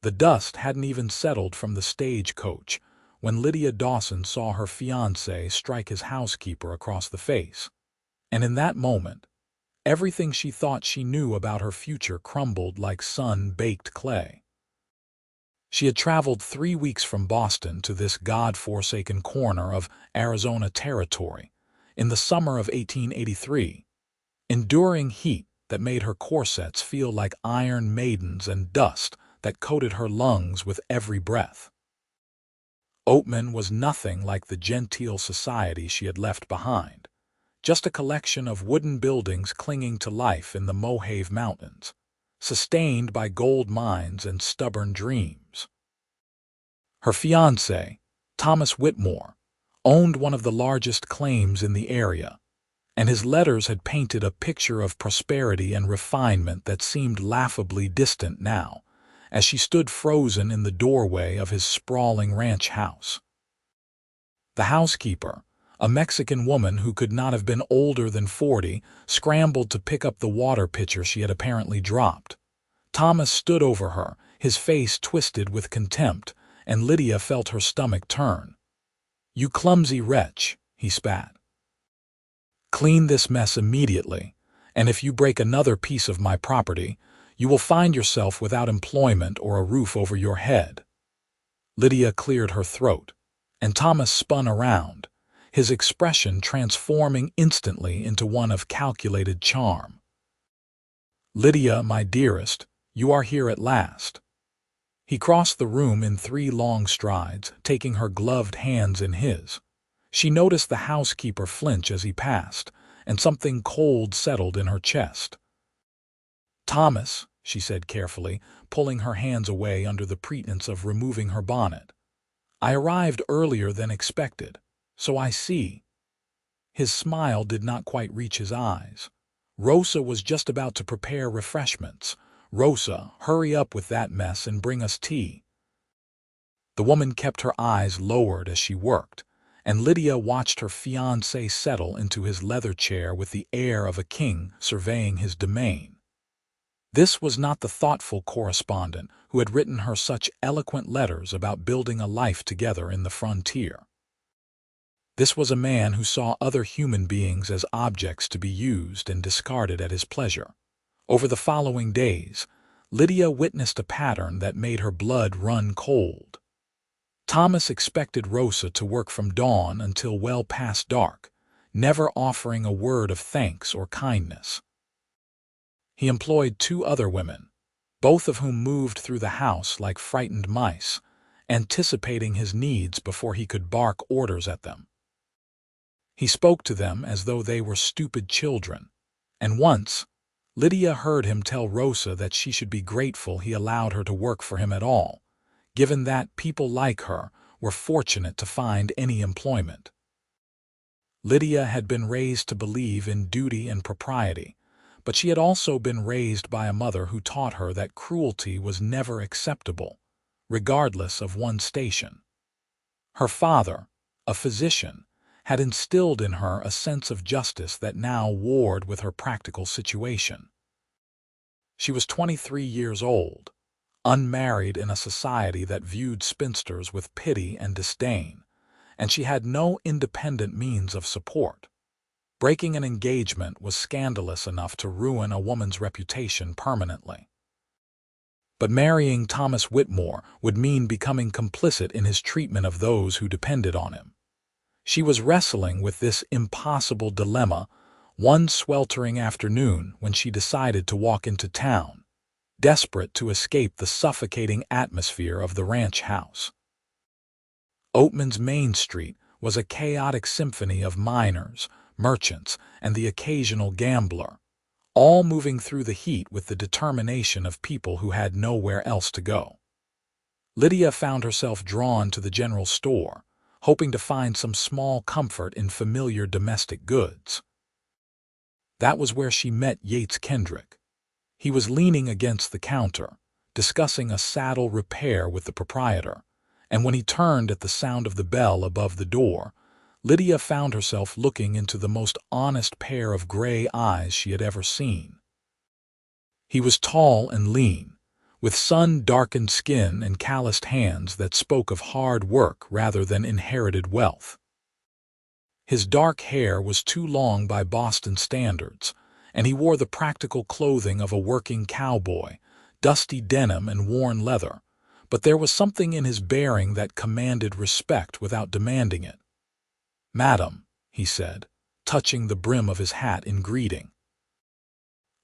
The dust hadn't even settled from the stagecoach when Lydia Dawson saw her fiancé strike his housekeeper across the face. And in that moment, everything she thought she knew about her future crumbled like sun-baked clay. She had traveled 3 weeks from Boston to this God-forsaken corner of Arizona territory in the summer of 1883, enduring heat that made her corsets feel like iron maidens and dust that coated her lungs with every breath. Oatman was nothing like the genteel society she had left behind, just a collection of wooden buildings clinging to life in the Mojave Mountains, sustained by gold mines and stubborn dreams. Her fiancé, Thomas Whitmore, owned one of the largest claims in the area, and his letters had painted a picture of prosperity and refinement that seemed laughably distant now, as she stood frozen in the doorway of his sprawling ranch house. The housekeeper, a Mexican woman who could not have been older than 40, scrambled to pick up the water pitcher she had apparently dropped. Thomas stood over her, his face twisted with contempt, and Lydia felt her stomach turn. "You clumsy wretch," he spat. "Clean this mess immediately, and if you break another piece of my property, you will find yourself without employment or a roof over your head." Lydia cleared her throat, and Thomas spun around, his expression transforming instantly into one of calculated charm. "Lydia, my dearest, you are here at last." He crossed the room in 3 long strides, taking her gloved hands in his. She noticed the housekeeper flinch as he passed, and something cold settled in her chest. "Thomas," she said carefully, pulling her hands away under the pretense of removing her bonnet, "I arrived earlier than expected, so I see." His smile did not quite reach his eyes. "Rosa was just about to prepare refreshments. Rosa, hurry up with that mess and bring us tea." The woman kept her eyes lowered as she worked, and Lydia watched her fiancé settle into his leather chair with the air of a king surveying his domain. This was not the thoughtful correspondent who had written her such eloquent letters about building a life together in the frontier. This was a man who saw other human beings as objects to be used and discarded at his pleasure. Over the following days, Lydia witnessed a pattern that made her blood run cold. Thomas expected Rosa to work from dawn until well past dark, never offering a word of thanks or kindness. He employed 2 other women, both of whom moved through the house like frightened mice, anticipating his needs before he could bark orders at them. He spoke to them as though they were stupid children, and once, Lydia heard him tell Rosa that she should be grateful he allowed her to work for him at all, given that people like her were fortunate to find any employment. Lydia had been raised to believe in duty and propriety, but she had also been raised by a mother who taught her that cruelty was never acceptable, regardless of one's station. Her father, a physician, had instilled in her a sense of justice that now warred with her practical situation. She was 23 years old, unmarried in a society that viewed spinsters with pity and disdain, and she had no independent means of support. Breaking an engagement was scandalous enough to ruin a woman's reputation permanently. But marrying Thomas Whitmore would mean becoming complicit in his treatment of those who depended on him. She was wrestling with this impossible dilemma one sweltering afternoon when she decided to walk into town, desperate to escape the suffocating atmosphere of the ranch house. Oatman's Main Street was a chaotic symphony of miners, merchants, and the occasional gambler, all moving through the heat with the determination of people who had nowhere else to go. Lydia found herself drawn to the general store, hoping to find some small comfort in familiar domestic goods. That was where she met Yates Kendrick. He was leaning against the counter, discussing a saddle repair with the proprietor, and when he turned at the sound of the bell above the door, Lydia found herself looking into the most honest pair of gray eyes she had ever seen. He was tall and lean, with sun-darkened skin and calloused hands that spoke of hard work rather than inherited wealth. His dark hair was too long by Boston standards, and he wore the practical clothing of a working cowboy, dusty denim and worn leather, but there was something in his bearing that commanded respect without demanding it. "Madam," he said, touching the brim of his hat in greeting.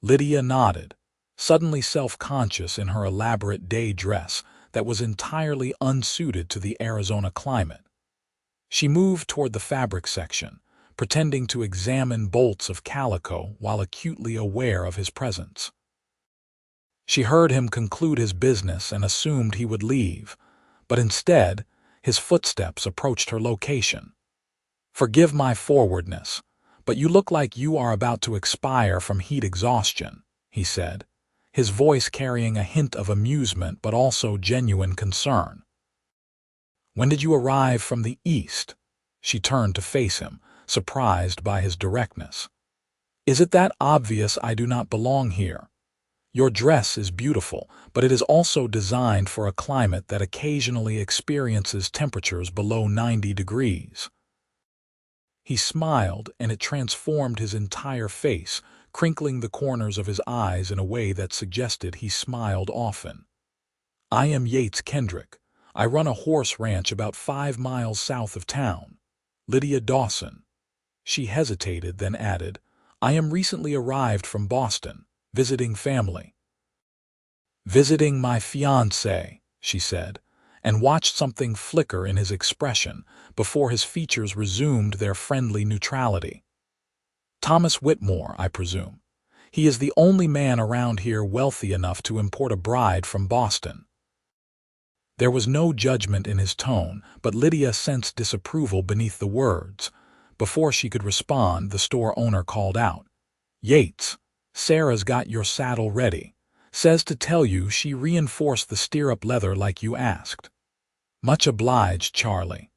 Lydia nodded, suddenly self-conscious in her elaborate day dress that was entirely unsuited to the Arizona climate. She moved toward the fabric section, pretending to examine bolts of calico while acutely aware of his presence. She heard him conclude his business and assumed he would leave, but instead, his footsteps approached her location. "Forgive my forwardness, but you look like you are about to expire from heat exhaustion," he said, his voice carrying a hint of amusement but also genuine concern. "When did you arrive from the east?" She turned to face him, surprised by his directness. "Is it that obvious I do not belong here? Your dress is beautiful, but it is also designed for a climate that occasionally experiences temperatures below 90 degrees. He smiled, and it transformed his entire face, crinkling the corners of his eyes in a way that suggested he smiled often. "I am Yates Kendrick. I run a horse ranch about 5 miles south of town. Lydia Dawson." She hesitated, then added, "I am recently arrived from Boston, visiting family." "Visiting my fiancé," she said, and watched something flicker in his expression before his features resumed their friendly neutrality. "Thomas Whitmore, I presume. He is the only man around here wealthy enough to import a bride from Boston." There was no judgment in his tone, but Lydia sensed disapproval beneath the words. Before she could respond, the store owner called out, "Yates, Sarah's got your saddle ready. Says to tell you she reinforced the stirrup leather like you asked." "Much obliged, Charlie."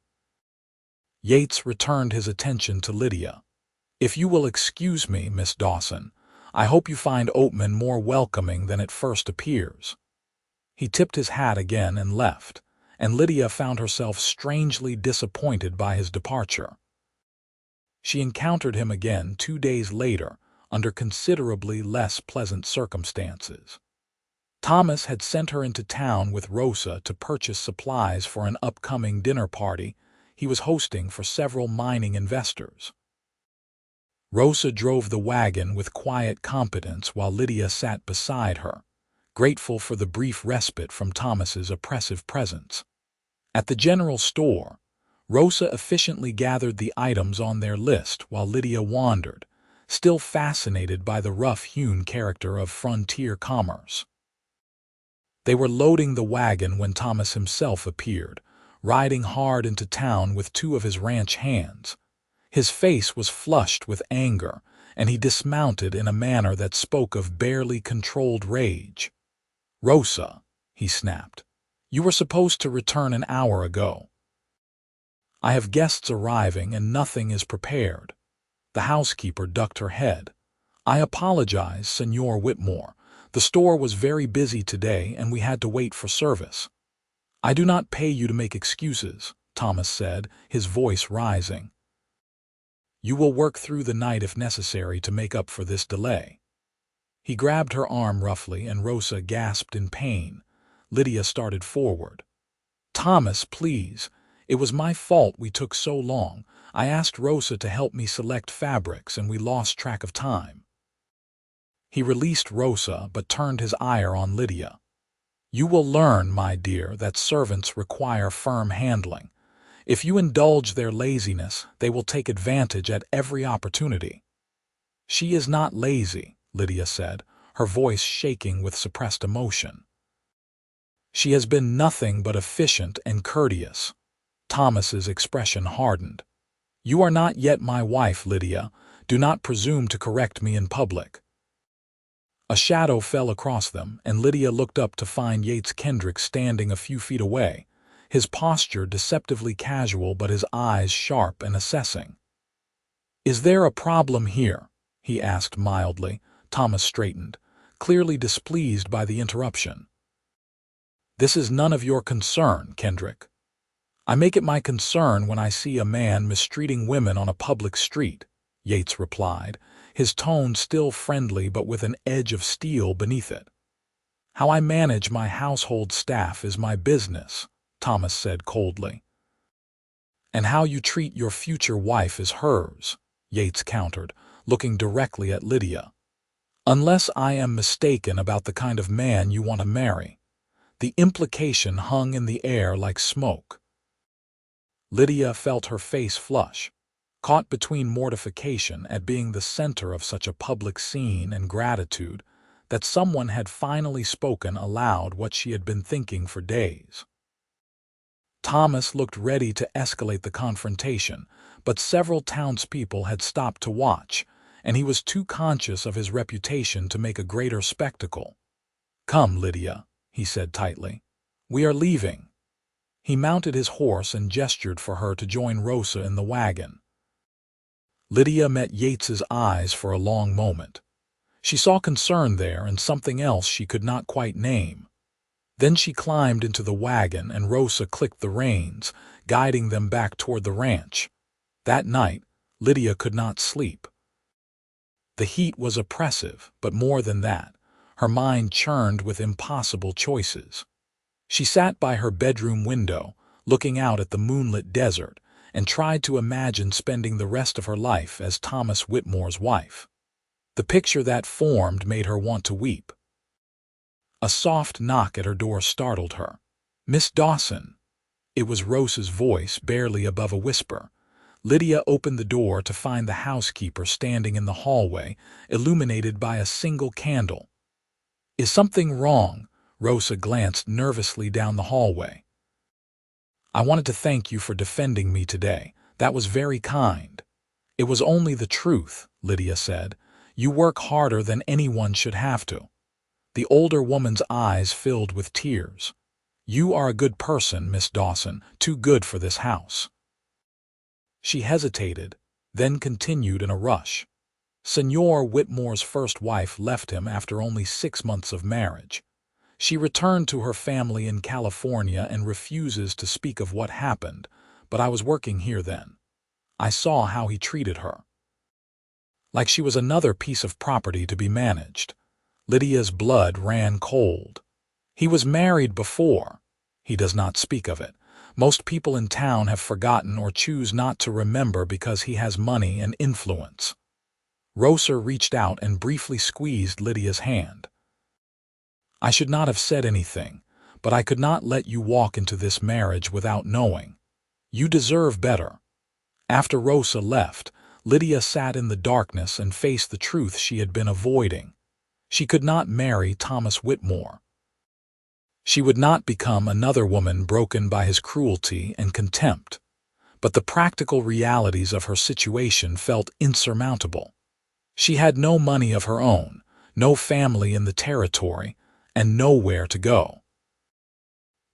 Yates returned his attention to Lydia. "If you will excuse me, Miss Dawson, I hope you find Oatman more welcoming than it first appears." He tipped his hat again and left, and Lydia found herself strangely disappointed by his departure. She encountered him again 2 days later, under considerably less pleasant circumstances. Thomas had sent her into town with Rosa to purchase supplies for an upcoming dinner party he was hosting for several mining investors. Rosa drove the wagon with quiet competence while Lydia sat beside her, grateful for the brief respite from Thomas's oppressive presence. At the general store, Rosa efficiently gathered the items on their list while Lydia wandered, still fascinated by the rough-hewn character of frontier commerce. They were loading the wagon when Thomas himself appeared, riding hard into town with 2 of his ranch hands. His face was flushed with anger, and he dismounted in a manner that spoke of barely controlled rage. "Rosa," he snapped, "you were supposed to return an hour ago. I have guests arriving and nothing is prepared." The housekeeper ducked her head. "I apologize, Senor Whitmore. The store was very busy today and we had to wait for service." "I do not pay you to make excuses," Thomas said, his voice rising. "You will work through the night if necessary to make up for this delay." He grabbed her arm roughly and Rosa gasped in pain. Lydia started forward. "Thomas, please. It was my fault we took so long. I asked Rosa to help me select fabrics and we lost track of time." He released Rosa but turned his ire on Lydia. "You will learn, my dear, that servants require firm handling. If you indulge their laziness, they will take advantage at every opportunity." "She is not lazy," Lydia said, her voice shaking with suppressed emotion. "She has been nothing but efficient and courteous." Thomas's expression hardened. "You are not yet my wife, Lydia. Do not presume to correct me in public." A shadow fell across them, and Lydia looked up to find Yates Kendrick standing a few feet away, his posture deceptively casual but his eyes sharp and assessing. "Is there a problem here?" he asked mildly. Thomas straightened, clearly displeased by the interruption. This is none of your concern, Kendrick. I make it my concern when I see a man mistreating women on a public street, Yates replied, his tone still friendly but with an edge of steel beneath it. How I manage my household staff is my business, Thomas said coldly. And how you treat your future wife is hers, Yates countered, looking directly at Lydia. Unless I am mistaken about the kind of man you want to marry. The implication hung in the air like smoke. Lydia felt her face flush, caught between mortification at being the center of such a public scene and gratitude that someone had finally spoken aloud what she had been thinking for days. Thomas looked ready to escalate the confrontation, but several townspeople had stopped to watch, and he was too conscious of his reputation to make a greater spectacle. "Come, Lydia," he said tightly. "We are leaving." He mounted his horse and gestured for her to join Rosa in the wagon. Lydia met Yates's eyes for a long moment. She saw concern there and something else she could not quite name. Then she climbed into the wagon and Rosa clicked the reins, guiding them back toward the ranch. That night, Lydia could not sleep. The heat was oppressive, but more than that, her mind churned with impossible choices. She sat by her bedroom window, looking out at the moonlit desert, and tried to imagine spending the rest of her life as Thomas Whitmore's wife. The picture that formed made her want to weep. A soft knock at her door startled her. "Miss Dawson." It was Rosa's voice, barely above a whisper. Lydia opened the door to find the housekeeper standing in the hallway, illuminated by a single candle. "Is something wrong?" Rosa glanced nervously down the hallway. "I wanted to thank you for defending me today. That was very kind." "It was only the truth," Lydia said. "You work harder than anyone should have to." The older woman's eyes filled with tears. "You are a good person, Miss Dawson, too good for this house." She hesitated, then continued in a rush. Senor Whitmore's first wife left him after only 6 months of marriage. She returned to her family in California and refuses to speak of what happened, but I was working here then. I saw how he treated her. Like she was another piece of property to be managed. Lydia's blood ran cold. He was married before. He does not speak of it. Most people in town have forgotten or choose not to remember because he has money and influence. Rosa reached out and briefly squeezed Lydia's hand. "I should not have said anything, but I could not let you walk into this marriage without knowing. You deserve better." After Rosa left, Lydia sat in the darkness and faced the truth she had been avoiding. She could not marry Thomas Whitmore. She would not become another woman broken by his cruelty and contempt. But the practical realities of her situation felt insurmountable. She had no money of her own, no family in the territory, and nowhere to go.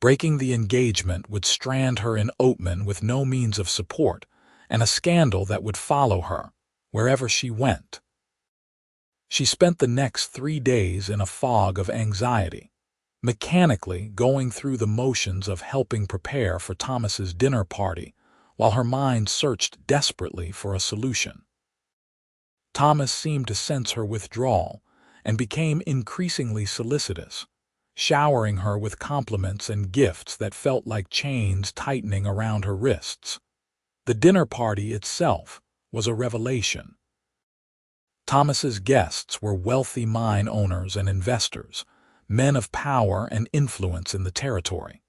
Breaking the engagement would strand her in Oatman with no means of support, and a scandal that would follow her, wherever she went. She spent the next 3 days in a fog of anxiety, mechanically going through the motions of helping prepare for Thomas's dinner party, while her mind searched desperately for a solution. Thomas seemed to sense her withdrawal, and became increasingly solicitous, showering her with compliments and gifts that felt like chains tightening around her wrists. The dinner party itself was a revelation. Thomas's guests were wealthy mine owners and investors, men of power and influence in the territory.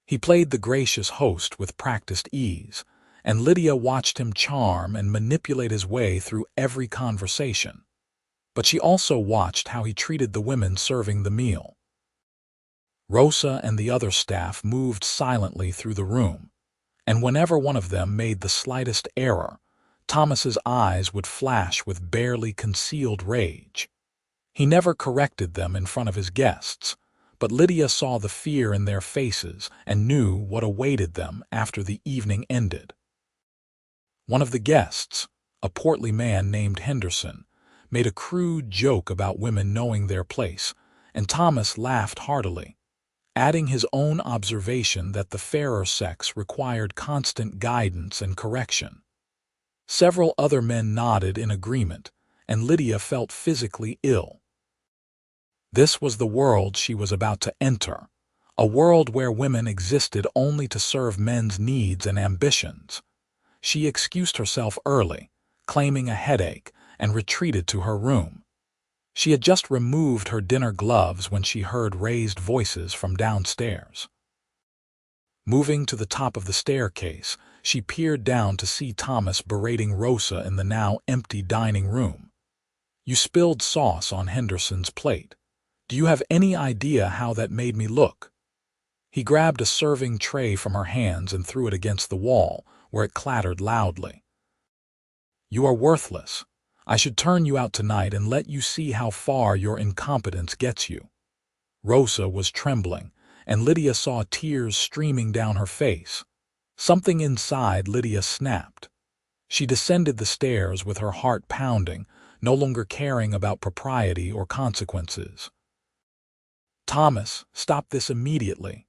He played the gracious host with practiced ease, and Lydia watched him charm and manipulate his way through every conversation. But she also watched how he treated the women serving the meal. Rosa and the other staff moved silently through the room, and whenever one of them made the slightest error, Thomas's eyes would flash with barely concealed rage. He never corrected them in front of his guests, but Lydia saw the fear in their faces and knew what awaited them after the evening ended. One of the guests, a portly man named Henderson, made a crude joke about women knowing their place, and Thomas laughed heartily. adding his own observation that the fairer sex required constant guidance and correction. Several other men nodded in agreement, and Lydia felt physically ill. This was the world she was about to enter, a world where women existed only to serve men's needs and ambitions. She excused herself early, claiming a headache, and retreated to her room. She had just removed her dinner gloves when she heard raised voices from downstairs. Moving to the top of the staircase, she peered down to see Thomas berating Rosa in the now empty dining room. "You spilled sauce on Henderson's plate. Do you have any idea how that made me look?" He grabbed a serving tray from her hands and threw it against the wall, where it clattered loudly. "You are worthless. I should turn you out tonight and let you see how far your incompetence gets you." Rosa was trembling, and Lydia saw tears streaming down her face. Something inside Lydia snapped. She descended the stairs with her heart pounding, no longer caring about propriety or consequences. "Thomas, stop this immediately."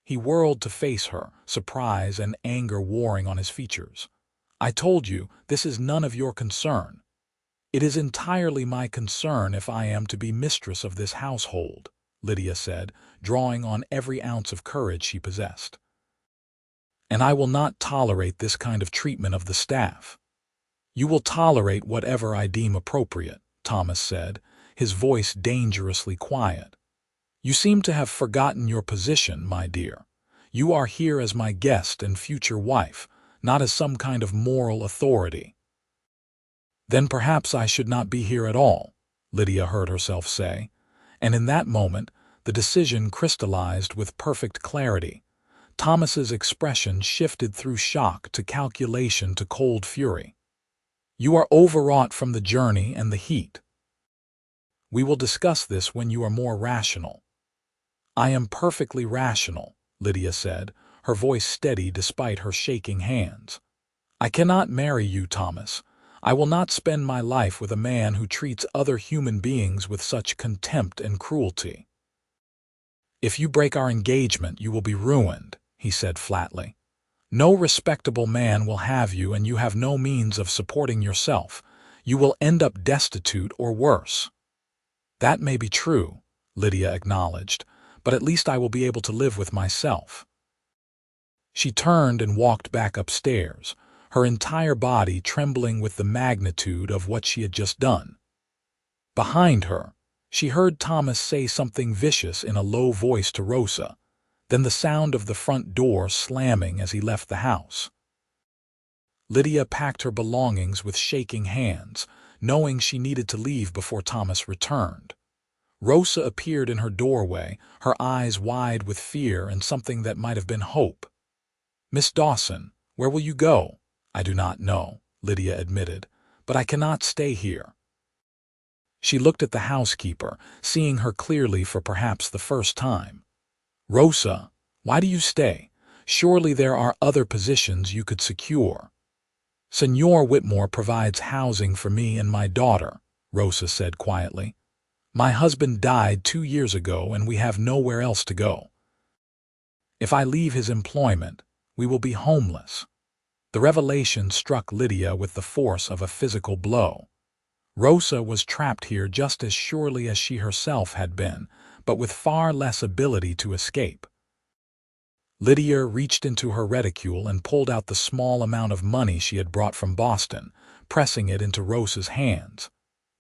He whirled to face her, surprise and anger warring on his features. "I told you, this is none of your concern." "It is entirely my concern if I am to be mistress of this household," Lydia said, drawing on every ounce of courage she possessed. "And I will not tolerate this kind of treatment of the staff." "You will tolerate whatever I deem appropriate," Thomas said, his voice dangerously quiet. "You seem to have forgotten your position, my dear. You are here as my guest and future wife, not as some kind of moral authority." "Then perhaps I should not be here at all," Lydia heard herself say, and in that moment the decision crystallized with perfect clarity. Thomas's expression shifted through shock to calculation to cold fury. "You are overwrought from the journey and the heat. We will discuss this when you are more rational." "I am perfectly rational," Lydia said, her voice steady despite her shaking hands. "I cannot marry you, Thomas. I will not spend my life with a man who treats other human beings with such contempt and cruelty." "If you break our engagement, you will be ruined," he said flatly. "No respectable man will have you, and you have no means of supporting yourself. You will end up destitute or worse." "That may be true," Lydia acknowledged, "but at least I will be able to live with myself." She turned and walked back upstairs, her entire body trembling with the magnitude of what she had just done. Behind her, she heard Thomas say something vicious in a low voice to Rosa, then the sound of the front door slamming as he left the house. Lydia packed her belongings with shaking hands, knowing she needed to leave before Thomas returned. Rosa appeared in her doorway, her eyes wide with fear and something that might have been hope. "Miss Dawson, where will you go?" "I do not know," Lydia admitted, "but I cannot stay here." She looked at the housekeeper, seeing her clearly for perhaps the first time. "Rosa, why do you stay? Surely there are other positions you could secure." "Senor Whitmore provides housing for me and my daughter," Rosa said quietly. "My husband died 2 years ago and we have nowhere else to go. If I leave his employment, we will be homeless." The revelation struck Lydia with the force of a physical blow. Rosa was trapped here just as surely as she herself had been, but with far less ability to escape. Lydia reached into her reticule and pulled out the small amount of money she had brought from Boston, pressing it into Rosa's hands.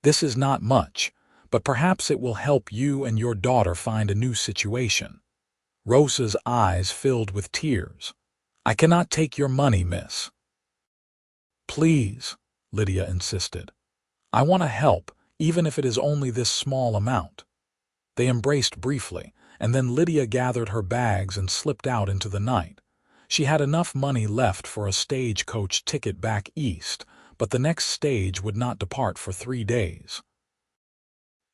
"This is not much, but perhaps it will help you and your daughter find a new situation." Rosa's eyes filled with tears. "I cannot take your money, miss." "Please," Lydia insisted. "I want to help, even if it is only this small amount." They embraced briefly, and then Lydia gathered her bags and slipped out into the night. She had enough money left for a stagecoach ticket back east, but the next stage would not depart for 3 days.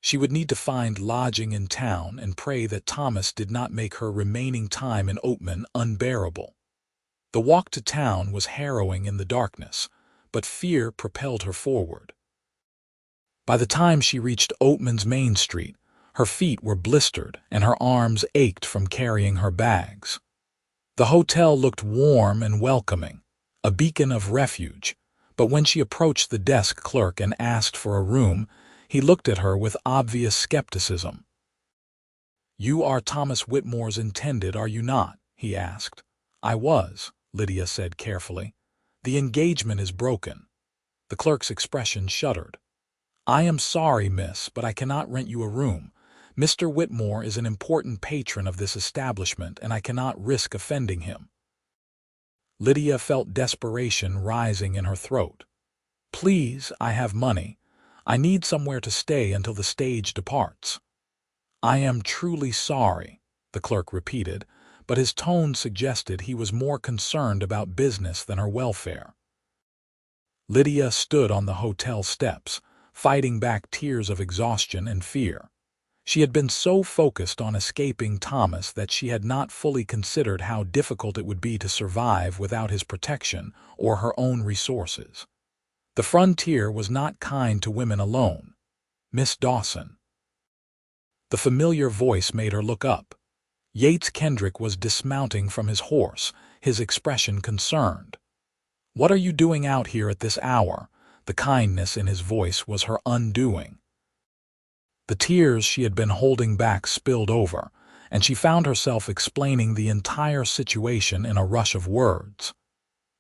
She would need to find lodging in town and pray that Thomas did not make her remaining time in Oatman unbearable. The walk to town was harrowing in the darkness, but fear propelled her forward. By the time she reached Oatman's Main Street, Her feet were blistered and her arms ached from carrying her bags. The hotel looked warm and welcoming, a beacon of refuge, but when she approached the desk clerk and asked for a room, he looked at her with obvious skepticism. "You are Thomas Whitmore's intended, are you not?" he asked. "I was," Lydia said carefully. "The engagement is broken." The clerk's expression shuddered. "I am sorry, miss, but I cannot rent you a room. Mr. Whitmore is an important patron of this establishment, and I cannot risk offending him." Lydia felt desperation rising in her throat. "Please, I have money. I need somewhere to stay until the stage departs." "I am truly sorry," the clerk repeated, but his tone suggested he was more concerned about business than her welfare. Lydia stood on the hotel steps, fighting back tears of exhaustion and fear. She had been so focused on escaping Thomas that she had not fully considered how difficult it would be to survive without his protection or her own resources. The frontier was not kind to women alone. "Miss Dawson." The familiar voice made her look up. Yates Kendrick was dismounting from his horse, his expression concerned. "What are you doing out here at this hour?" The kindness in his voice was her undoing. The tears she had been holding back spilled over, and she found herself explaining the entire situation in a rush of words.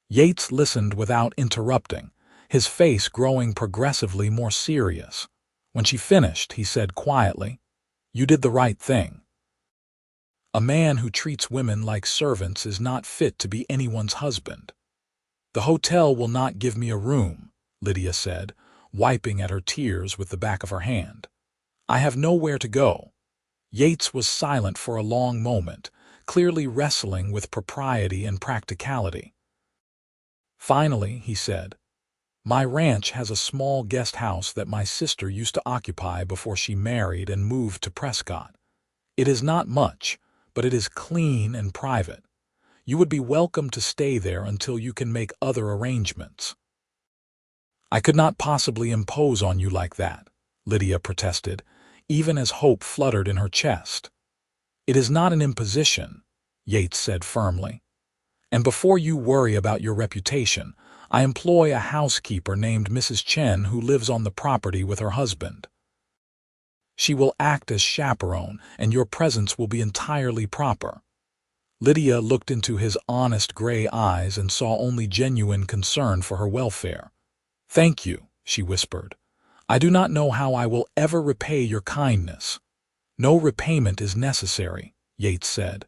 Yates listened without interrupting, his face growing progressively more serious. When she finished, he said quietly, "You did the right thing. A man who treats women like servants is not fit to be anyone's husband." "The hotel will not give me a room," Lydia said, wiping at her tears with the back of her hand. "I have nowhere to go." Yates was silent for a long moment, clearly wrestling with propriety and practicality. Finally, he said, "My ranch has a small guest house that my sister used to occupy before she married and moved to Prescott. It is not much, but it is clean and private. You would be welcome to stay there until you can make other arrangements." "I could not possibly impose on you like that," Lydia protested, even as hope fluttered in her chest. "It is not an imposition," Yates said firmly. "And before you worry about your reputation, I employ a housekeeper named Mrs. Chen who lives on the property with her husband. She will act as chaperone, and your presence will be entirely proper." Lydia looked into his honest gray eyes and saw only genuine concern for her welfare. "Thank you," she whispered. "I do not know how I will ever repay your kindness." "No repayment is necessary," Yates said.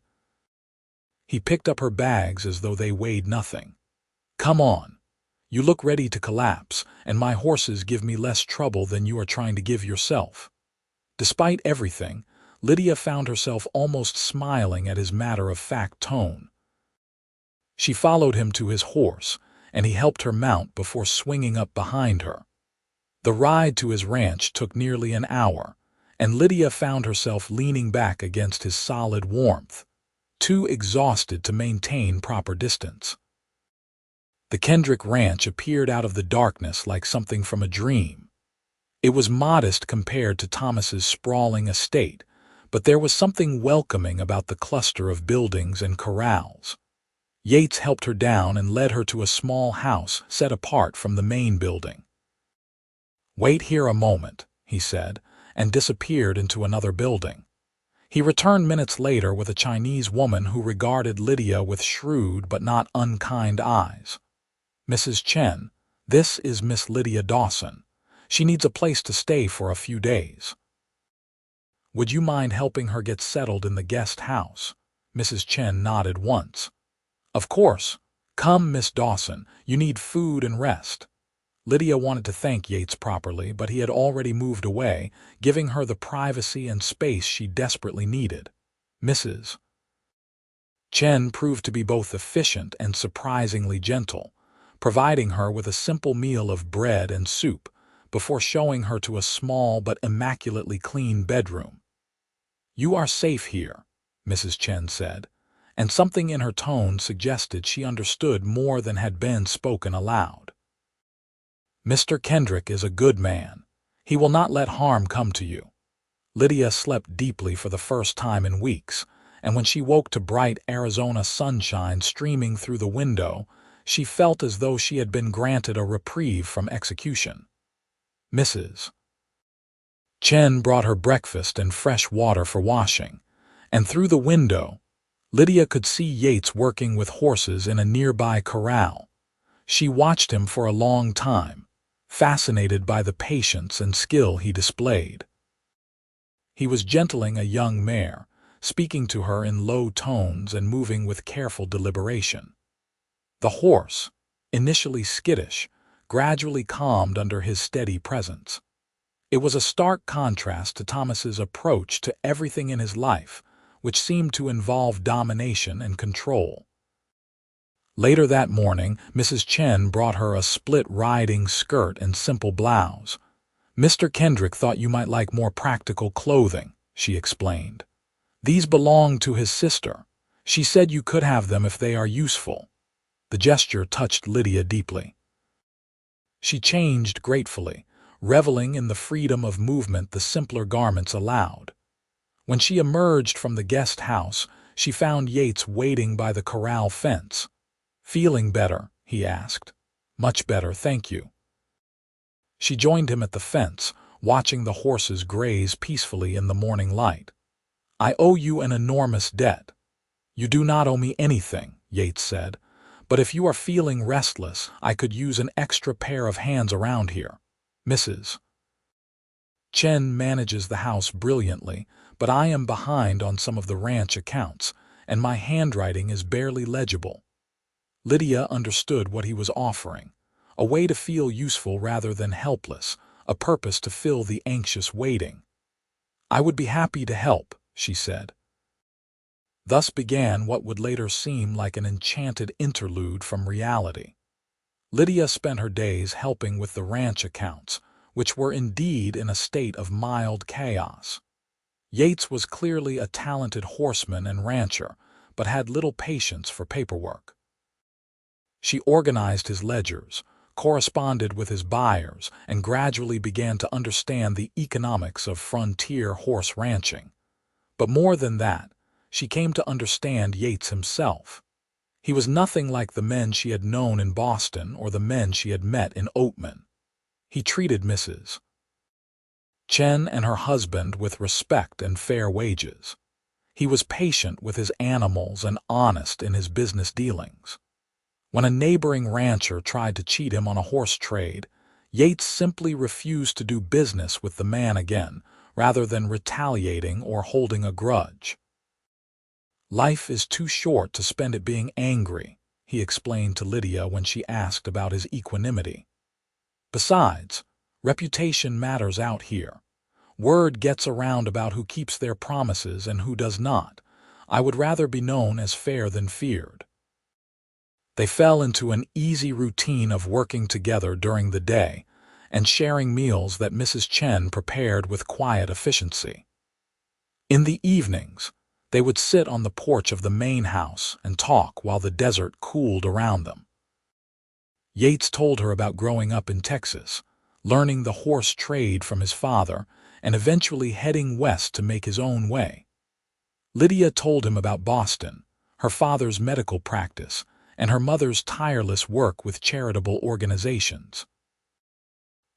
He picked up her bags as though they weighed nothing. "Come on. You look ready to collapse, and my horses give me less trouble than you are trying to give yourself." Despite everything, Lydia found herself almost smiling at his matter-of-fact tone. She followed him to his horse, and he helped her mount before swinging up behind her. The ride to his ranch took nearly an hour, and Lydia found herself leaning back against his solid warmth, too exhausted to maintain proper distance. The Kendrick ranch appeared out of the darkness like something from a dream. It was modest compared to Thomas's sprawling estate, but there was something welcoming about the cluster of buildings and corrals. Yates helped her down and led her to a small house set apart from the main building. "Wait here a moment," he said, and disappeared into another building. He returned minutes later with a Chinese woman who regarded Lydia with shrewd but not unkind eyes. "Mrs. Chen, this is Miss Lydia Dawson. She needs a place to stay for a few days. Would you mind helping her get settled in the guest house?" Mrs. Chen nodded once. "Of course. Come, Miss Dawson, you need food and rest." Lydia wanted to thank Yates properly, but he had already moved away, giving her the privacy and space she desperately needed. Mrs. Chen proved to be both efficient and surprisingly gentle, providing her with a simple meal of bread and soup before showing her to a small but immaculately clean bedroom. "You are safe here," Mrs. Chen said, and something in her tone suggested she understood more than had been spoken aloud. "Mr. Kendrick is a good man. He will not let harm come to you." Lydia slept deeply for the first time in weeks, and when she woke to bright Arizona sunshine streaming through the window, she felt as though she had been granted a reprieve from execution. Mrs. Chen brought her breakfast and fresh water for washing, and through the window, Lydia could see Yates working with horses in a nearby corral. She watched him for a long time, fascinated by the patience and skill he displayed. He was gentling a young mare, speaking to her in low tones and moving with careful deliberation. The horse, initially skittish, gradually calmed under his steady presence. It was a stark contrast to Thomas's approach to everything in his life, which seemed to involve domination and control. Later that morning, Mrs. Chen brought her a split riding skirt and simple blouse. "Mr. Kendrick thought you might like more practical clothing," she explained. "These belong to his sister. She said you could have them if they are useful." The gesture touched Lydia deeply. She changed gratefully, reveling in the freedom of movement the simpler garments allowed. When she emerged from the guest house, she found Yates waiting by the corral fence. "Feeling better?" he asked. "Much better, thank you." She joined him at the fence, watching the horses graze peacefully in the morning light. "I owe you an enormous debt." "You do not owe me anything," Yates said, "but if you are feeling restless, I could use an extra pair of hands around here. Mrs. Chen manages the house brilliantly, but I am behind on some of the ranch accounts, and my handwriting is barely legible." Lydia understood what he was offering, a way to feel useful rather than helpless, a purpose to fill the anxious waiting. "I would be happy to help," she said. Thus began what would later seem like an enchanted interlude from reality. Lydia spent her days helping with the ranch accounts, which were indeed in a state of mild chaos. Yates was clearly a talented horseman and rancher, but had little patience for paperwork. She organized his ledgers, corresponded with his buyers, and gradually began to understand the economics of frontier horse ranching. But more than that, she came to understand Yates himself. He was nothing like the men she had known in Boston or the men she had met in Oatman. He treated Mrs. Chen and her husband with respect and fair wages. He was patient with his animals and honest in his business dealings. When a neighboring rancher tried to cheat him on a horse trade, Yates simply refused to do business with the man again, rather than retaliating or holding a grudge. "Life is too short to spend it being angry," he explained to Lydia when she asked about his equanimity. "Besides, reputation matters out here. Word gets around about who keeps their promises and who does not. I would rather be known as fair than feared." They fell into an easy routine of working together during the day and sharing meals that Mrs. Chen prepared with quiet efficiency. In the evenings, they would sit on the porch of the main house and talk while the desert cooled around them. Yates told her about growing up in Texas, learning the horse trade from his father, and eventually heading west to make his own way. Lydia told him about Boston, her father's medical practice, and her mother's tireless work with charitable organizations.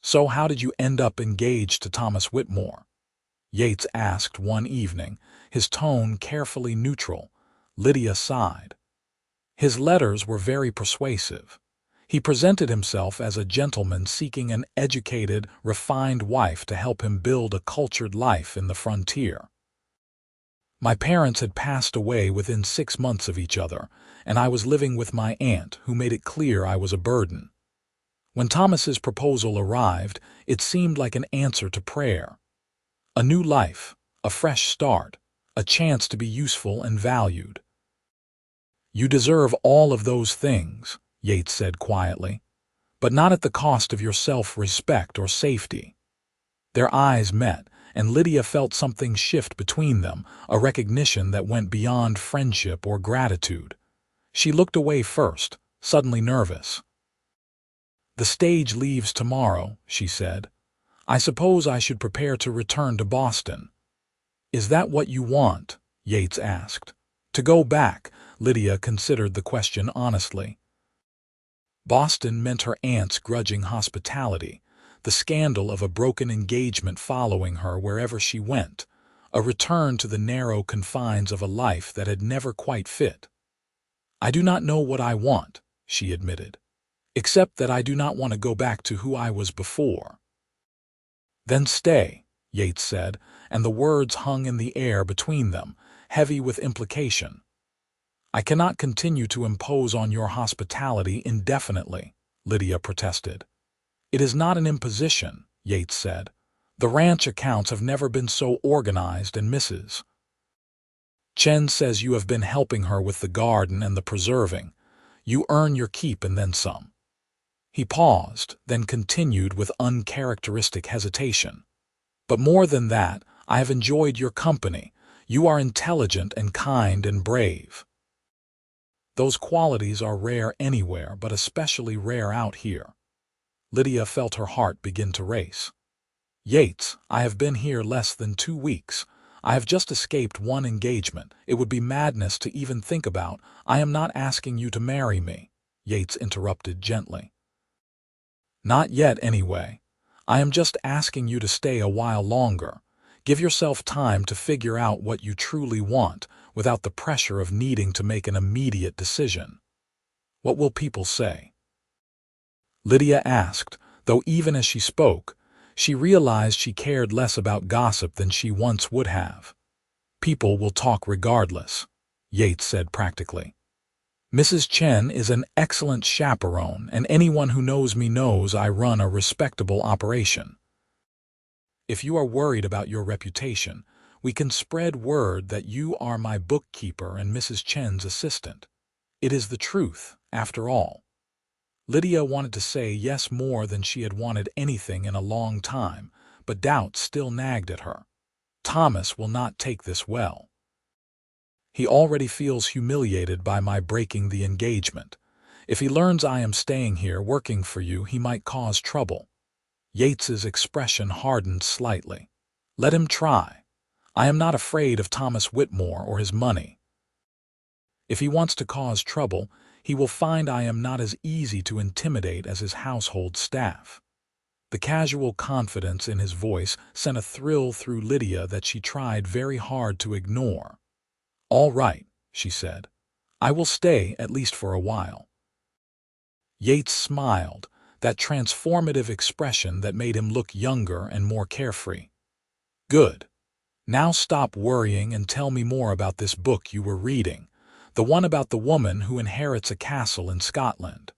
"So how did you end up engaged to Thomas Whitmore?" Yates asked one evening, his tone carefully neutral. Lydia sighed. "His letters were very persuasive. He presented himself as a gentleman seeking an educated, refined wife to help him build a cultured life in the frontier. My parents had passed away within 6 months of each other, and I was living with my aunt, who made it clear I was a burden. When Thomas's proposal arrived, it seemed like an answer to prayer. A new life, a fresh start, a chance to be useful and valued." "You deserve all of those things," Yates said quietly, "but not at the cost of your self-respect or safety." Their eyes met, and Lydia felt something shift between them, a recognition that went beyond friendship or gratitude. She looked away first, suddenly nervous. "The stage leaves tomorrow," she said. "I suppose I should prepare to return to Boston." "Is that what you want?" Yates asked. "To go back," Lydia considered the question honestly. Boston meant her aunt's grudging hospitality, the scandal of a broken engagement following her wherever she went, a return to the narrow confines of a life that had never quite fit. "I do not know what I want," she admitted, "except that I do not want to go back to who I was before." "Then stay," Yates said, and the words hung in the air between them, heavy with implication. "I cannot continue to impose on your hospitality indefinitely," Lydia protested. "It is not an imposition," Yates said. "The ranch accounts have never been so organized, and Mrs. Chen says you have been helping her with the garden and the preserving. You earn your keep and then some." He paused, then continued with uncharacteristic hesitation. "But more than that, I have enjoyed your company. You are intelligent and kind and brave. Those qualities are rare anywhere, but especially rare out here." Lydia felt her heart begin to race. "Yates, I have been here less than 2 weeks. I have just escaped one engagement. It would be madness to even think about. I am not asking you to marry me," Yates interrupted gently. "Not yet, anyway. I am just asking you to stay a while longer. Give yourself time to figure out what you truly want, without the pressure of needing to make an immediate decision." "What will people say?" Lydia asked, though even as she spoke, she realized she cared less about gossip than she once would have. "People will talk regardless," Yates said practically. "Mrs. Chen is an excellent chaperone, and anyone who knows me knows I run a respectable operation. If you are worried about your reputation, we can spread word that you are my bookkeeper and Mrs. Chen's assistant. It is the truth, after all." Lydia wanted to say yes more than she had wanted anything in a long time, but doubt still nagged at her. "Thomas will not take this well. He already feels humiliated by my breaking the engagement. If he learns I am staying here working for you, he might cause trouble." Yates's expression hardened slightly. "Let him try. I am not afraid of Thomas Whitmore or his money. If he wants to cause trouble, he will find I am not as easy to intimidate as his household staff." The casual confidence in his voice sent a thrill through Lydia that she tried very hard to ignore. "All right," she said. "I will stay, at least for a while." Yates smiled, that transformative expression that made him look younger and more carefree. "Good. Now stop worrying and tell me more about this book you were reading, the one about the woman who inherits a castle in Scotland."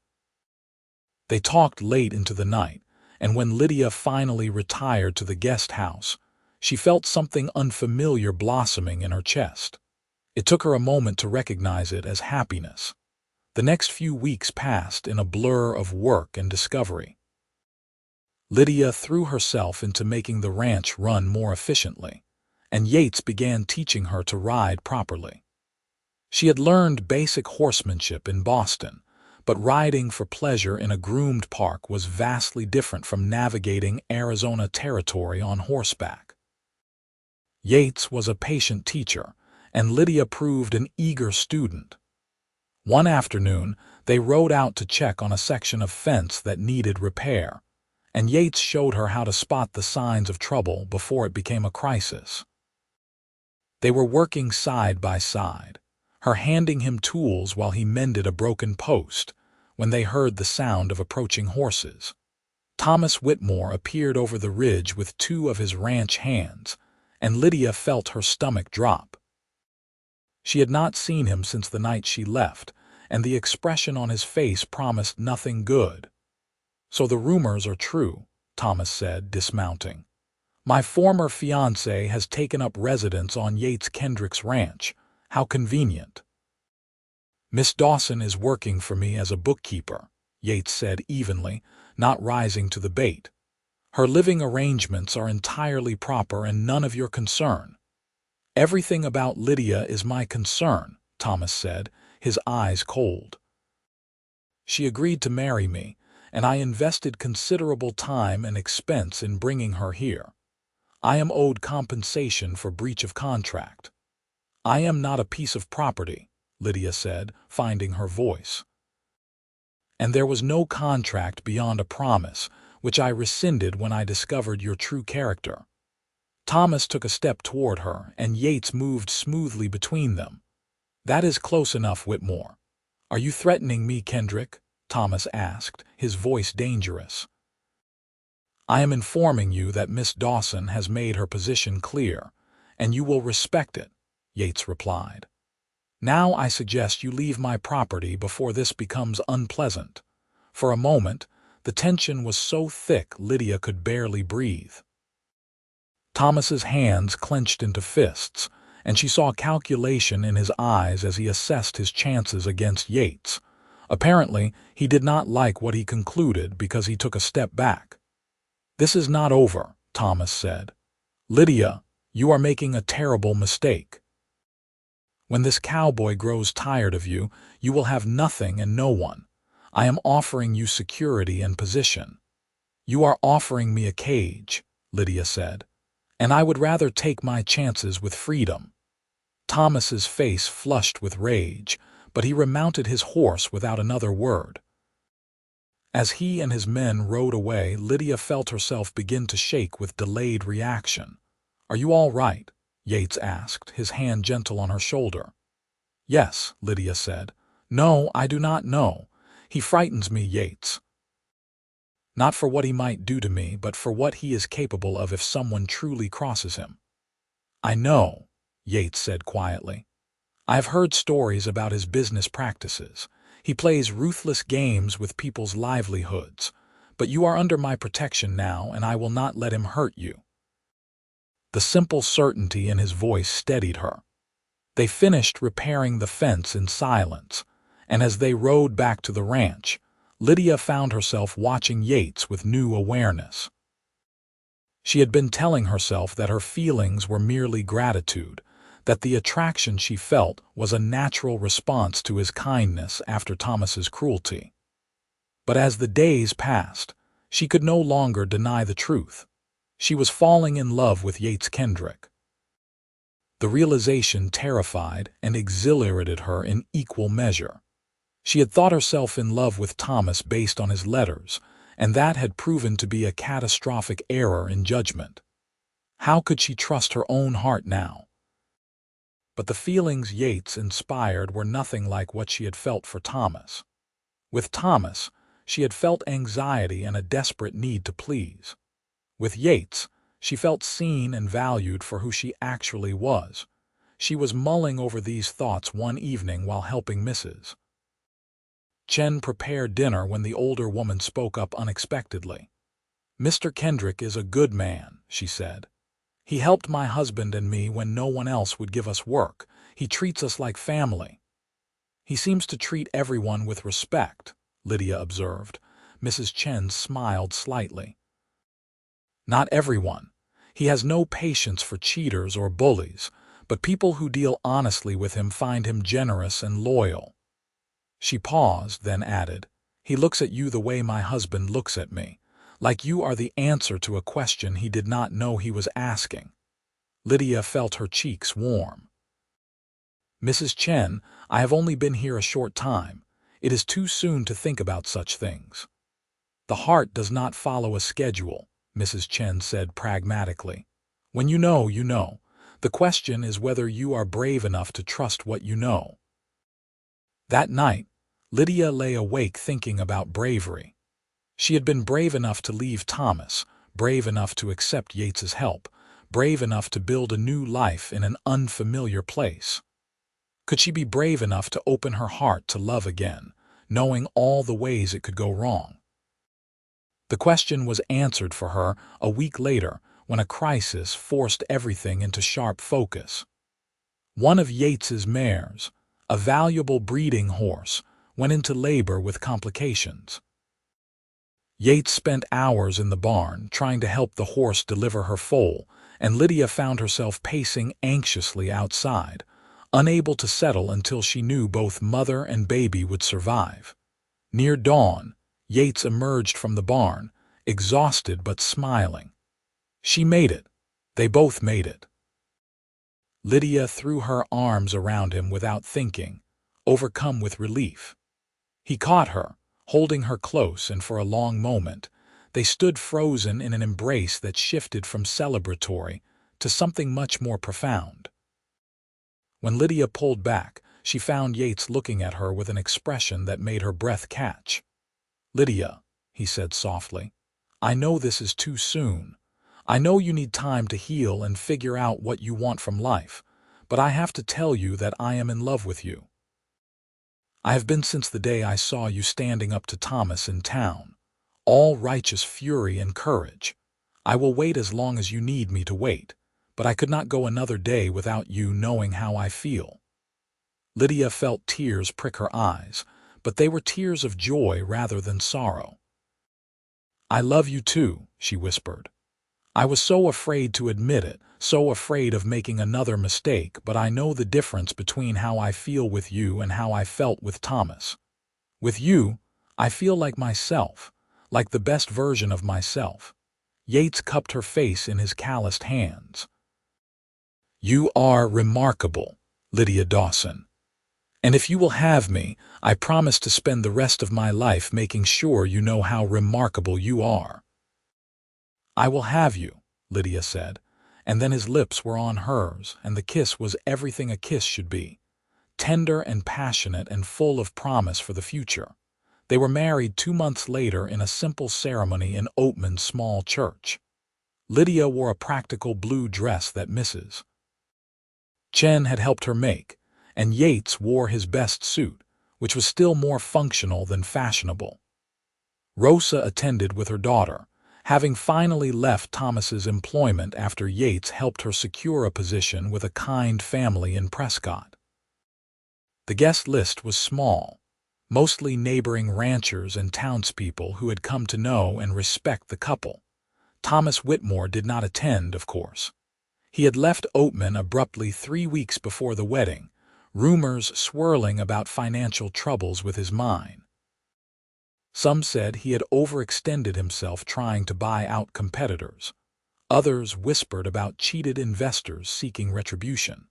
They talked late into the night, and when Lydia finally retired to the guest house, she felt something unfamiliar blossoming in her chest. It took her a moment to recognize it as happiness. The next few weeks passed in a blur of work and discovery. Lydia threw herself into making the ranch run more efficiently, and Yates began teaching her to ride properly. She had learned basic horsemanship in Boston, but riding for pleasure in a groomed park was vastly different from navigating Arizona territory on horseback. Yates was a patient teacher, and Lydia proved an eager student. One afternoon, they rode out to check on a section of fence that needed repair, and Yates showed her how to spot the signs of trouble before it became a crisis. They were working side by side, her handing him tools while he mended a broken post, when they heard the sound of approaching horses. Thomas Whitmore appeared over the ridge with 2 of his ranch hands, and Lydia felt her stomach drop. She had not seen him since the night she left, and the expression on his face promised nothing good. "So the rumors are true," Thomas said, dismounting. "My former fiancé has taken up residence on Yates Kendrick's ranch. How convenient." "Miss Dawson is working for me as a bookkeeper," Yates said evenly, not rising to the bait. "Her living arrangements are entirely proper and none of your concern." "Everything about Lydia is my concern," Thomas said, his eyes cold. "She agreed to marry me, and I invested considerable time and expense in bringing her here. I am owed compensation for breach of contract. I am not a piece of property, Lydia said, finding her voice. And there was no contract beyond a promise, which I rescinded when I discovered your true character. Thomas took a step toward her, and Yates moved smoothly between them. That is close enough, Whitmore. Are you threatening me, Kendrick? Thomas asked, his voice dangerous. I am informing you that Miss Dawson has made her position clear, and you will respect it, Yates replied. Now I suggest you leave my property before this becomes unpleasant. For a moment, the tension was so thick Lydia could barely breathe. Thomas's hands clenched into fists, and she saw calculation in his eyes as he assessed his chances against Yates. Apparently, he did not like what he concluded because he took a step back. This is not over, Thomas said. Lydia, you are making a terrible mistake. When this cowboy grows tired of you, you will have nothing and no one. I am offering you security and position. You are offering me a cage, Lydia said, and I would rather take my chances with freedom. Thomas's face flushed with rage, but he remounted his horse without another word. As he and his men rode away, Lydia felt herself begin to shake with delayed reaction. Are you all right? Yates asked, his hand gentle on her shoulder. Yes, Lydia said. No, I do not know. He frightens me, Yates. Not for what he might do to me, but for what he is capable of if someone truly crosses him. I know, Yates said quietly. I have heard stories about his business practices. He plays ruthless games with people's livelihoods. But you are under my protection now, and I will not let him hurt you. The simple certainty in his voice steadied her. They finished repairing the fence in silence, and as they rode back to the ranch, Lydia found herself watching Yates with new awareness. She had been telling herself that her feelings were merely gratitude, that the attraction she felt was a natural response to his kindness after Thomas's cruelty. But as the days passed, she could no longer deny the truth. She was falling in love with Yates Kendrick. The realization terrified and exhilarated her in equal measure. She had thought herself in love with Thomas based on his letters, and that had proven to be a catastrophic error in judgment. How could she trust her own heart now? But the feelings Yates inspired were nothing like what she had felt for Thomas. With Thomas, she had felt anxiety and a desperate need to please. With Yates, she felt seen and valued for who she actually was. She was mulling over these thoughts one evening while helping Mrs. Chen prepare dinner when the older woman spoke up unexpectedly. Mr. Kendrick is a good man, she said. He helped my husband and me when no one else would give us work. He treats us like family. He seems to treat everyone with respect, Lydia observed. Mrs. Chen smiled slightly. Not everyone. He has no patience for cheaters or bullies, but people who deal honestly with him find him generous and loyal. She paused, then added, He looks at you the way my husband looks at me, like you are the answer to a question he did not know he was asking. Lydia felt her cheeks warm. Mrs. Chen, I have only been here a short time. It is too soon to think about such things. The heart does not follow a schedule, Mrs. Chen said pragmatically. When you know, you know. The question is whether you are brave enough to trust what you know. That night, Lydia lay awake thinking about bravery. She had been brave enough to leave Thomas, brave enough to accept Yates's help, brave enough to build a new life in an unfamiliar place. Could she be brave enough to open her heart to love again, knowing all the ways it could go wrong? The question was answered for her a week later when a crisis forced everything into sharp focus. One of Yates's mares, a valuable breeding horse, went into labor with complications. Yates spent hours in the barn trying to help the horse deliver her foal, and Lydia found herself pacing anxiously outside, unable to settle until she knew both mother and baby would survive. Near dawn, Yates emerged from the barn, exhausted but smiling. She made it. They both made it. Lydia threw her arms around him without thinking, overcome with relief. He caught her, holding her close, and for a long moment, they stood frozen in an embrace that shifted from celebratory to something much more profound. When Lydia pulled back, she found Yates looking at her with an expression that made her breath catch. "Lydia," he said softly, "I know this is too soon. I know you need time to heal and figure out what you want from life, but I have to tell you that I am in love with you. I have been since the day I saw you standing up to Thomas in town, all righteous fury and courage. I will wait as long as you need me to wait, but I could not go another day without you knowing how I feel." Lydia felt tears prick her eyes, but they were tears of joy rather than sorrow. "I love you too," she whispered. "I was so afraid to admit it, so afraid of making another mistake, but I know the difference between how I feel with you and how I felt with Thomas. With you, I feel like myself, like the best version of myself." Yates cupped her face in his calloused hands. "You are remarkable, Lydia Dawson. And if you will have me, I promise to spend the rest of my life making sure you know how remarkable you are." "I will have you," Lydia said, and then his lips were on hers, and the kiss was everything a kiss should be, tender and passionate and full of promise for the future. They were married 2 months later in a simple ceremony in Oatman's small church. Lydia wore a practical blue dress that Mrs. Chen had helped her make, and Yates wore his best suit, which was still more functional than fashionable. Rosa attended with her daughter, having finally left Thomas's employment after Yates helped her secure a position with a kind family in Prescott. The guest list was small, mostly neighboring ranchers and townspeople who had come to know and respect the couple. Thomas Whitmore did not attend, of course. He had left Oatman abruptly 3 weeks before the wedding, rumors swirling about financial troubles with his mine. Some said he had overextended himself trying to buy out competitors. Others whispered about cheated investors seeking retribution.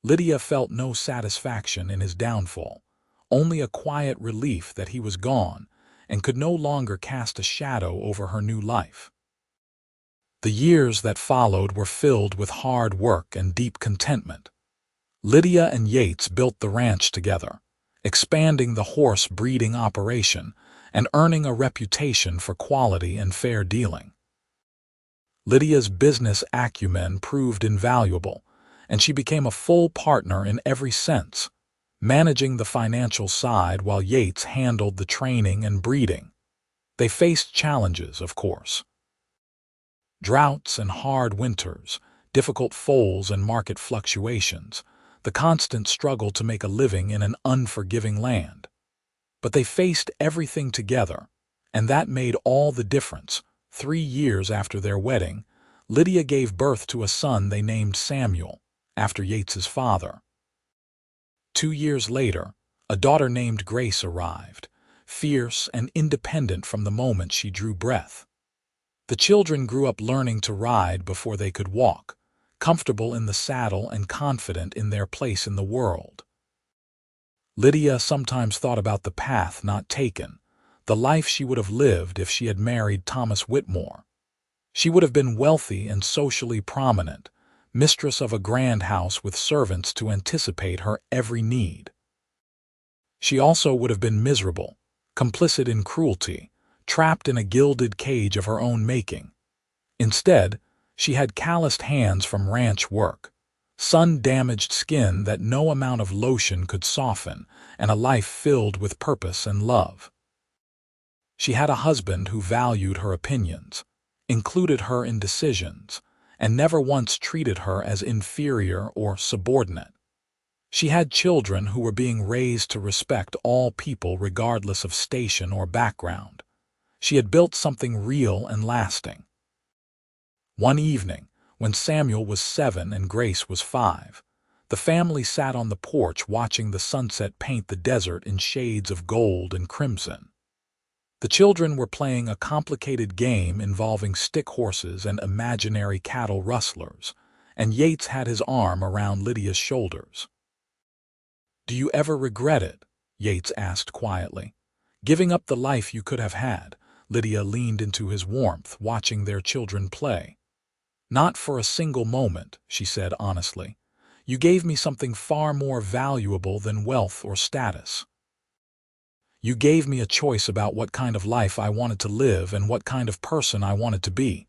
Lydia felt no satisfaction in his downfall, only a quiet relief that he was gone and could no longer cast a shadow over her new life. The years that followed were filled with hard work and deep contentment. Lydia and Yates built the ranch together, expanding the horse breeding operation and earning a reputation for quality and fair dealing. Lydia's business acumen proved invaluable, and she became a full partner in every sense, managing the financial side while Yates handled the training and breeding. They faced challenges, of course. Droughts and hard winters, difficult foals and market fluctuations, the constant struggle to make a living in an unforgiving land. But they faced everything together, and that made all the difference. 3 years after their wedding, Lydia gave birth to a son they named Samuel, after Yates's father. 2 years later, a daughter named Grace arrived, fierce and independent from the moment she drew breath. The children grew up learning to ride before they could walk, comfortable in the saddle and confident in their place in the world. Lydia sometimes thought about the path not taken, the life she would have lived if she had married Thomas Whitmore. She would have been wealthy and socially prominent, mistress of a grand house with servants to anticipate her every need. She also would have been miserable, complicit in cruelty, trapped in a gilded cage of her own making. Instead, she had calloused hands from ranch work, sun-damaged skin that no amount of lotion could soften, and a life filled with purpose and love. She had a husband who valued her opinions, included her in decisions, and never once treated her as inferior or subordinate. She had children who were being raised to respect all people regardless of station or background. She had built something real and lasting. One evening, when Samuel was 7 and Grace was 5, the family sat on the porch watching the sunset paint the desert in shades of gold and crimson. The children were playing a complicated game involving stick horses and imaginary cattle rustlers, and Yates had his arm around Lydia's shoulders. "Do you ever regret it?" Yates asked quietly. "Giving up the life you could have had?" Lydia leaned into his warmth, watching their children play. "Not for a single moment," she said honestly. "You gave me something far more valuable than wealth or status. You gave me a choice about what kind of life I wanted to live and what kind of person I wanted to be."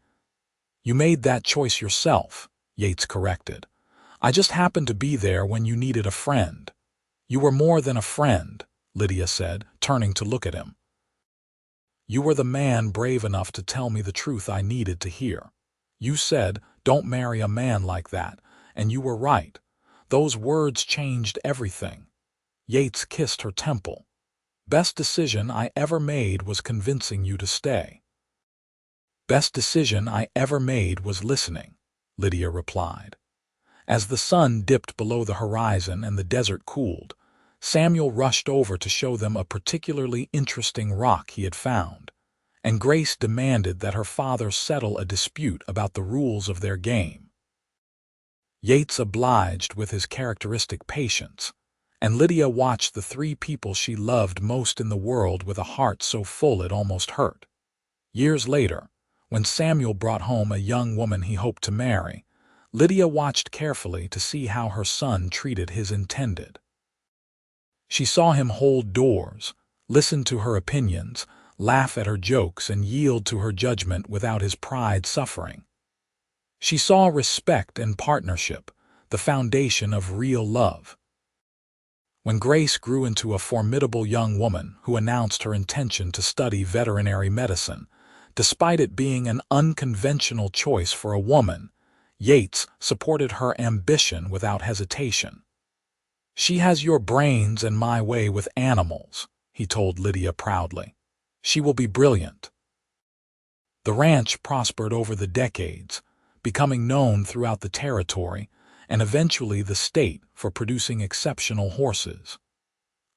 "You made that choice yourself," Yates corrected. "I just happened to be there when you needed a friend." "You were more than a friend," Lydia said, turning to look at him. "You were the man brave enough to tell me the truth I needed to hear. You said, 'Don't marry a man like that,' and you were right. Those words changed everything." Yates kissed her temple. "Best decision I ever made was convincing you to stay." "Best decision I ever made was listening," Lydia replied. As the sun dipped below the horizon and the desert cooled, Samuel rushed over to show them a particularly interesting rock he had found, and Grace demanded that her father settle a dispute about the rules of their game. Yates obliged with his characteristic patience, and Lydia watched the three people she loved most in the world with a heart so full it almost hurt. Years later, when Samuel brought home a young woman he hoped to marry, Lydia watched carefully to see how her son treated his intended. She saw him hold doors, listen to her opinions, laugh at her jokes, and yield to her judgment without his pride suffering. She saw respect and partnership, the foundation of real love. When Grace grew into a formidable young woman who announced her intention to study veterinary medicine, despite it being an unconventional choice for a woman, Yates supported her ambition without hesitation. "She has your brains and my way with animals," he told Lydia proudly. "She will be brilliant." The ranch prospered over the decades, becoming known throughout the territory and eventually the state for producing exceptional horses.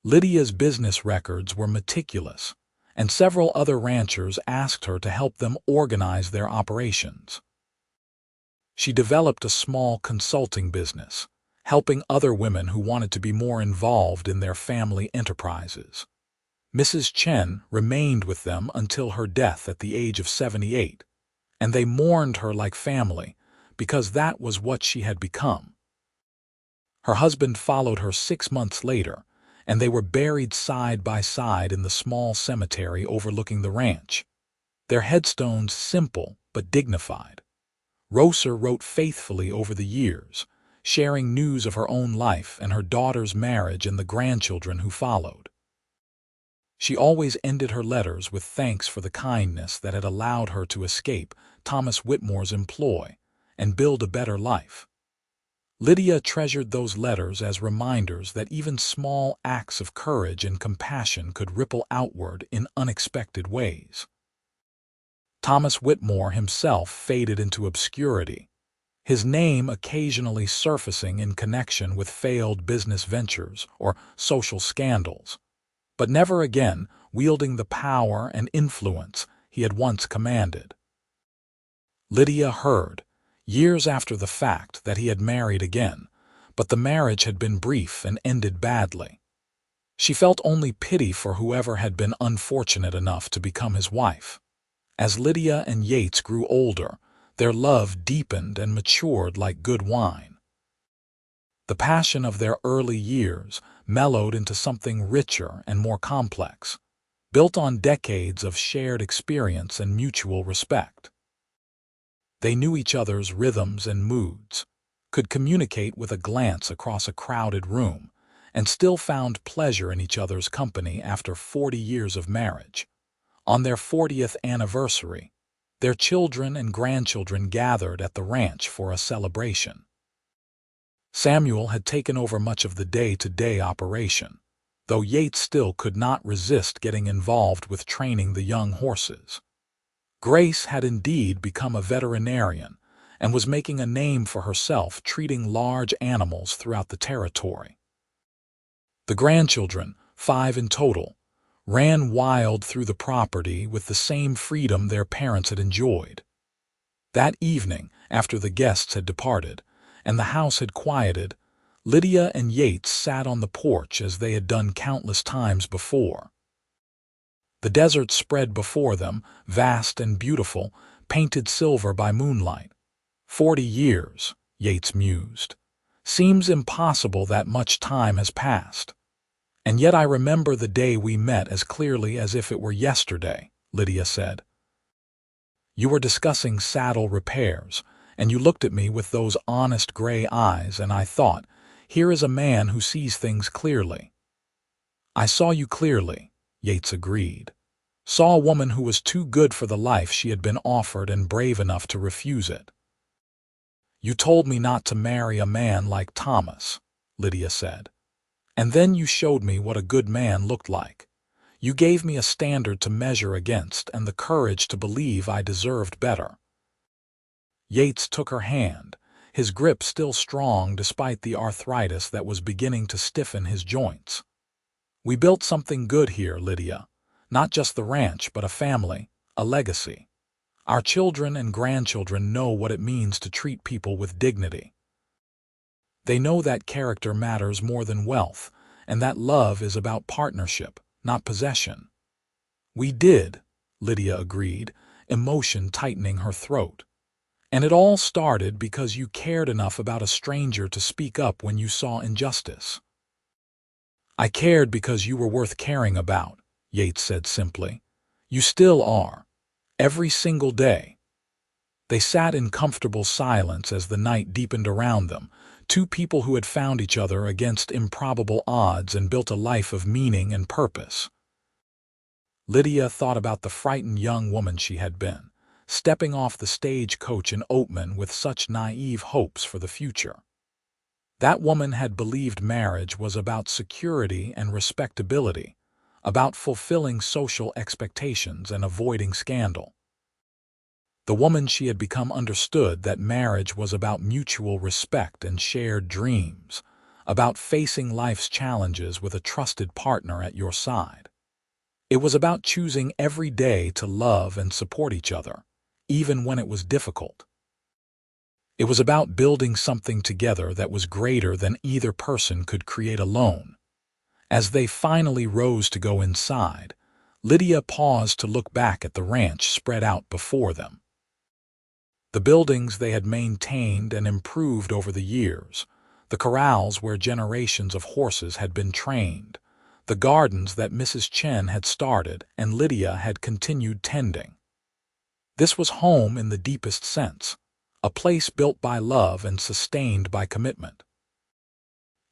Lydia's business records were meticulous, and several other ranchers asked her to help them organize their operations. She developed a small consulting business, helping other women who wanted to be more involved in their family enterprises. Mrs. Chen remained with them until her death at the age of 78, and they mourned her like family because that was what she had become. Her husband followed her 6 months later, and they were buried side by side in the small cemetery overlooking the ranch. Their headstones simple but dignified. Roser wrote faithfully over the years, sharing news of her own life and her daughter's marriage and the grandchildren who followed. She always ended her letters with thanks for the kindness that had allowed her to escape Thomas Whitmore's employ and build a better life. Lydia treasured those letters as reminders that even small acts of courage and compassion could ripple outward in unexpected ways. Thomas Whitmore himself faded into obscurity, his name occasionally surfacing in connection with failed business ventures or social scandals, but never again wielding the power and influence he had once commanded. Lydia heard, years after the fact, that he had married again, but the marriage had been brief and ended badly. She felt only pity for whoever had been unfortunate enough to become his wife. As Lydia and Yates grew older, their love deepened and matured like good wine. The passion of their early years mellowed into something richer and more complex, built on decades of shared experience and mutual respect. They knew each other's rhythms and moods, could communicate with a glance across a crowded room, and still found pleasure in each other's company after 40 years of marriage. On their 40th anniversary, their children and grandchildren gathered at the ranch for a celebration. Samuel had taken over much of the day-to-day operation, though Yates still could not resist getting involved with training the young horses. Grace had indeed become a veterinarian and was making a name for herself treating large animals throughout the territory. The grandchildren, 5 in total, ran wild through the property with the same freedom their parents had enjoyed. That evening, after the guests had departed, and the house had quieted, Lydia and Yates sat on the porch as they had done countless times before. The desert spread before them, vast and beautiful, painted silver by moonlight. 40 years, Yates mused. Seems impossible that much time has passed. And yet I remember the day we met as clearly as if it were yesterday, Lydia said. You were discussing saddle repairs, and you looked at me with those honest gray eyes, and I thought, here is a man who sees things clearly. I saw you clearly, Yates agreed. Saw a woman who was too good for the life she had been offered and brave enough to refuse it. You told me not to marry a man like Thomas, Lydia said. And then you showed me what a good man looked like. You gave me a standard to measure against and the courage to believe I deserved better. Yates took her hand, his grip still strong despite the arthritis that was beginning to stiffen his joints. We built something good here, Lydia. Not just the ranch, but a family, a legacy. Our children and grandchildren know what it means to treat people with dignity. They know that character matters more than wealth, and that love is about partnership, not possession. We did, Lydia agreed, emotion tightening her throat. And it all started because you cared enough about a stranger to speak up when you saw injustice. I cared because you were worth caring about, Yates said simply. You still are. Every single day. They sat in comfortable silence as the night deepened around them, two people who had found each other against improbable odds and built a life of meaning and purpose. Lydia thought about the frightened young woman she had been, stepping off the stagecoach in Oatman with such naive hopes for the future. That woman had believed marriage was about security and respectability, about fulfilling social expectations and avoiding scandal. The woman she had become understood that marriage was about mutual respect and shared dreams, about facing life's challenges with a trusted partner at your side. It was about choosing every day to love and support each other, even when it was difficult. It was about building something together that was greater than either person could create alone. As they finally rose to go inside, Lydia paused to look back at the ranch spread out before them. The buildings they had maintained and improved over the years, the corrals where generations of horses had been trained, the gardens that Mrs. Chen had started and Lydia had continued tending. This was home in the deepest sense, a place built by love and sustained by commitment.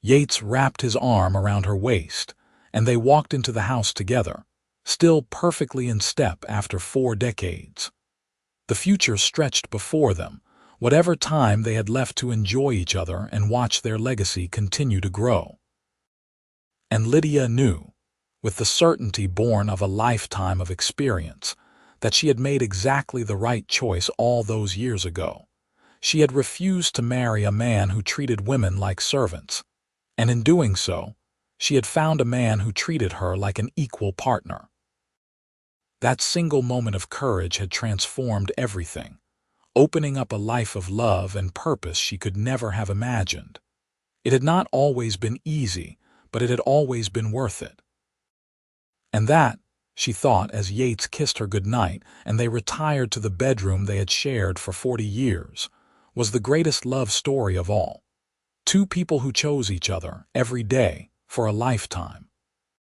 Yates wrapped his arm around her waist, and they walked into the house together, still perfectly in step after 4 decades. The future stretched before them, whatever time they had left to enjoy each other and watch their legacy continue to grow. And Lydia knew, with the certainty born of a lifetime of experience, that she had made exactly the right choice all those years ago. She had refused to marry a man who treated women like servants, and in doing so, she had found a man who treated her like an equal partner. That single moment of courage had transformed everything, opening up a life of love and purpose she could never have imagined. It had not always been easy, but it had always been worth it. And that, she thought as Yates kissed her goodnight and they retired to the bedroom they had shared for 40 years, was the greatest love story of all. Two people who chose each other every day for a lifetime.